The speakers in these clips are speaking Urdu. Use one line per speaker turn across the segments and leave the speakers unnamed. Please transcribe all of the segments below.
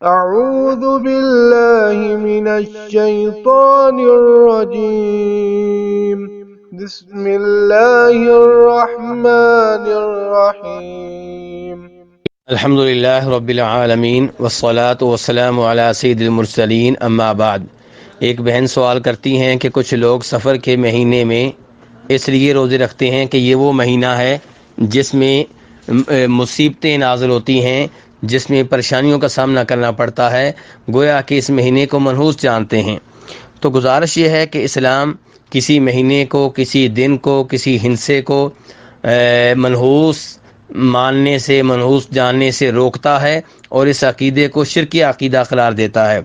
أعوذ بالله من الشيطان الرجيم. بسم الله الرحمن الرحيم.
الحمد للہ رب العالمین والصلاة والسلام علی سید المرسلین اما بعد۔ ایک بہن سوال کرتی ہیں کہ کچھ لوگ سفر کے مہینے میں اس لیے روزے رکھتے ہیں کہ یہ وہ مہینہ ہے جس میں مصیبتیں نازل ہوتی ہیں، جس میں پریشانیوں کا سامنا کرنا پڑتا ہے، گویا کہ اس مہینے کو منحوس جانتے ہیں۔ تو گزارش یہ ہے کہ اسلام کسی مہینے کو، کسی دن کو، کسی ہندسے کو منحوس ماننے سے، منحوس جاننے سے روکتا ہے اور اس عقیدے کو شرکی عقیدہ قرار دیتا ہے۔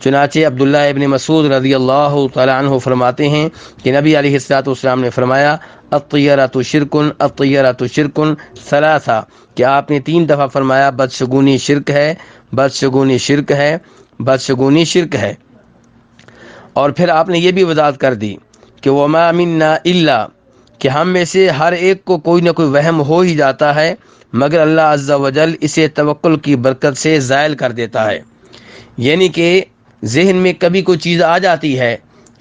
چنانچہ عبداللہ ابن مسعود رضی اللہ تعالیٰ عنہ فرماتے ہیں کہ نبی علیہ الصلوۃ والسلام نے فرمایا الطیرۃ شرکن الطیرۃ شرکن ثلاثہ، کہ آپ نے 3 دفعہ فرمایا بدشگونی شرک ہے، بدشگونی شرک ہے، بدشگونی شرک ہے۔ اور پھر آپ نے یہ بھی وضاحت کر دی کہ وما منا الا، کہ ہم میں سے ہر ایک کو کوئی نہ کوئی وہم ہو ہی جاتا ہے مگر اللہ عز و جل اسے توکل کی برکت سے زائل کر دیتا ہے۔ یعنی کہ ذہن میں کبھی کوئی چیز آ جاتی ہے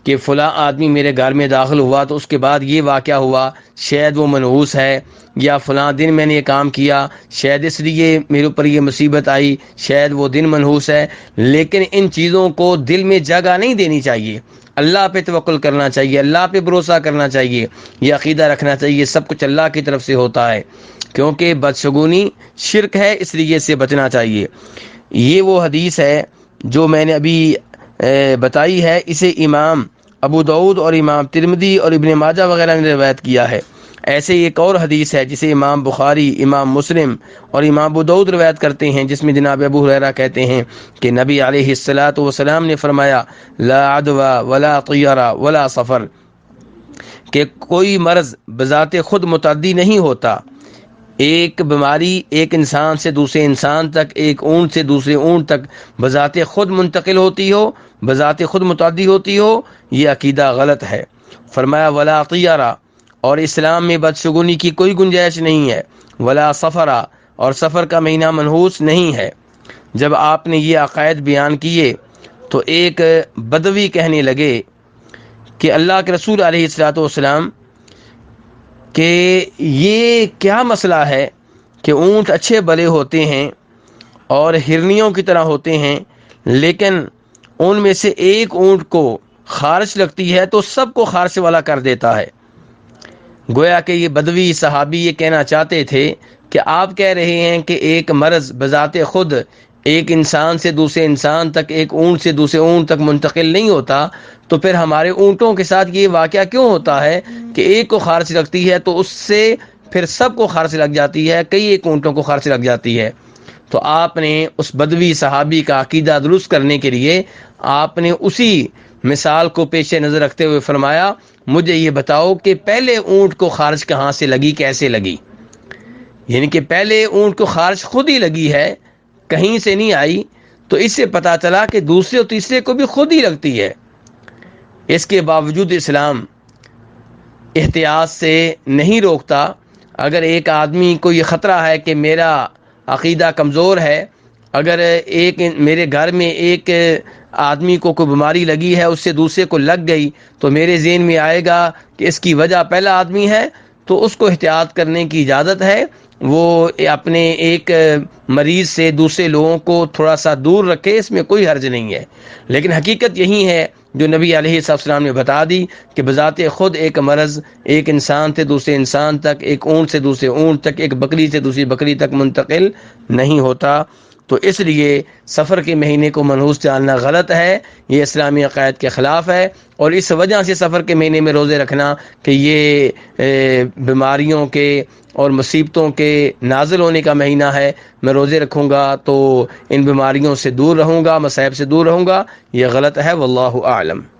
کہ فلاں آدمی میرے گھر میں داخل ہوا تو اس کے بعد یہ واقعہ ہوا، شاید وہ منحوس ہے، یا فلاں دن میں نے یہ کام کیا، شاید اس لیے میرے اوپر یہ مصیبت آئی، شاید وہ دن منحوس ہے۔ لیکن ان چیزوں کو دل میں جگہ نہیں دینی چاہیے، اللہ پہ توکل کرنا چاہیے، اللہ پہ بھروسہ کرنا چاہیے، یہ عقیدہ رکھنا چاہیے سب کچھ اللہ کی طرف سے ہوتا ہے، کیونکہ بدشگونی شرک ہے، اس لیے اس سے بچنا چاہیے۔ یہ وہ حدیث ہے جو میں نے ابھی بتائی ہے، اسے امام ابو داؤد اور امام ترمذی اور ابن ماجہ وغیرہ نے روایت کیا ہے۔ ایسے ایک اور حدیث ہے جسے امام بخاری، امام مسلم اور امام ابو داؤد روایت کرتے ہیں، جس میں جناب ابو ہریرہ کہتے ہیں کہ نبی علیہ الصلوۃ والسلام نے فرمایا لا عدوى ولا طیرہ ولا سفر، کہ کوئی مرض بذات خود متعدی نہیں ہوتا۔ ایک بیماری ایک انسان سے دوسرے انسان تک، ایک اونٹ سے دوسرے اونٹ تک بذات خود منتقل ہوتی ہو، بذات خود متعدی ہوتی ہو، یہ عقیدہ غلط ہے۔ فرمایا ولا طیرہ، اور اسلام میں بدشگونی کی کوئی گنجائش نہیں ہے، ولا سفرہ، اور سفر کا مہینہ منحوس نہیں ہے۔ جب آپ نے یہ عقائد بیان کیے تو ایک بدوی کہنے لگے کہ اللہ کے رسول علیہ الصلوۃ والسلام کہ یہ کیا مسئلہ ہے کہ اونٹ اچھے بلے ہوتے ہیں اور ہرنیوں کی طرح ہوتے ہیں، لیکن ان میں سے ایک اونٹ کو خارش لگتی ہے تو سب کو خارش والا کر دیتا ہے۔ گویا کہ یہ بدوی صحابی یہ کہنا چاہتے تھے کہ آپ کہہ رہے ہیں کہ ایک مرض بذات خود ایک انسان سے دوسرے انسان تک، ایک اونٹ سے دوسرے اونٹ تک منتقل نہیں ہوتا، تو پھر ہمارے اونٹوں کے ساتھ یہ واقعہ کیوں ہوتا ہے کہ ایک کو خارش لگتی ہے تو اس سے پھر سب کو خارش لگ جاتی ہے، کئی ایک اونٹوں کو خارش لگ جاتی ہے۔ تو آپ نے اس بدوی صحابی کا عقیدہ درست کرنے کے لیے آپ نے اسی مثال کو پیش نظر رکھتے ہوئے فرمایا مجھے یہ بتاؤ کہ پہلے اونٹ کو خارش کہاں سے لگی، کیسے لگی؟ یعنی کہ پہلے اونٹ کو خارش خود ہی لگی ہے، کہیں سے نہیں آئی، تو اس سے پتہ چلا کہ دوسرے اور تیسرے کو بھی خود ہی لگتی ہے۔ اس کے باوجود اسلام احتیاط سے نہیں روکتا۔ اگر ایک آدمی کو یہ خطرہ ہے کہ میرا عقیدہ کمزور ہے، اگر میرے گھر میں ایک آدمی کو کوئی بیماری لگی ہے، اس سے دوسرے کو لگ گئی، تو میرے ذہن میں آئے گا کہ اس کی وجہ پہلا آدمی ہے، تو اس کو احتیاط کرنے کی اجازت ہے، وہ اپنے ایک مریض سے دوسرے لوگوں کو تھوڑا سا دور رکھے، اس میں کوئی حرج نہیں ہے۔ لیکن حقیقت یہی ہے جو نبی علیہ السلام نے بتا دی کہ بذات خود ایک مرض ایک انسان سے دوسرے انسان تک، ایک اونٹ سے دوسرے اونٹ تک، ایک بکری سے دوسری بکری تک منتقل نہیں ہوتا۔ تو اس لیے سفر کے مہینے کو منحوس جاننا غلط ہے، یہ اسلامی عقائد کے خلاف ہے، اور اس وجہ سے سفر کے مہینے میں روزے رکھنا کہ یہ بیماریوں کے اور مصیبتوں کے نازل ہونے کا مہینہ ہے، میں روزے رکھوں گا تو ان بیماریوں سے دور رہوں گا، مصائب سے دور رہوں گا، یہ غلط ہے، واللہ اعلم۔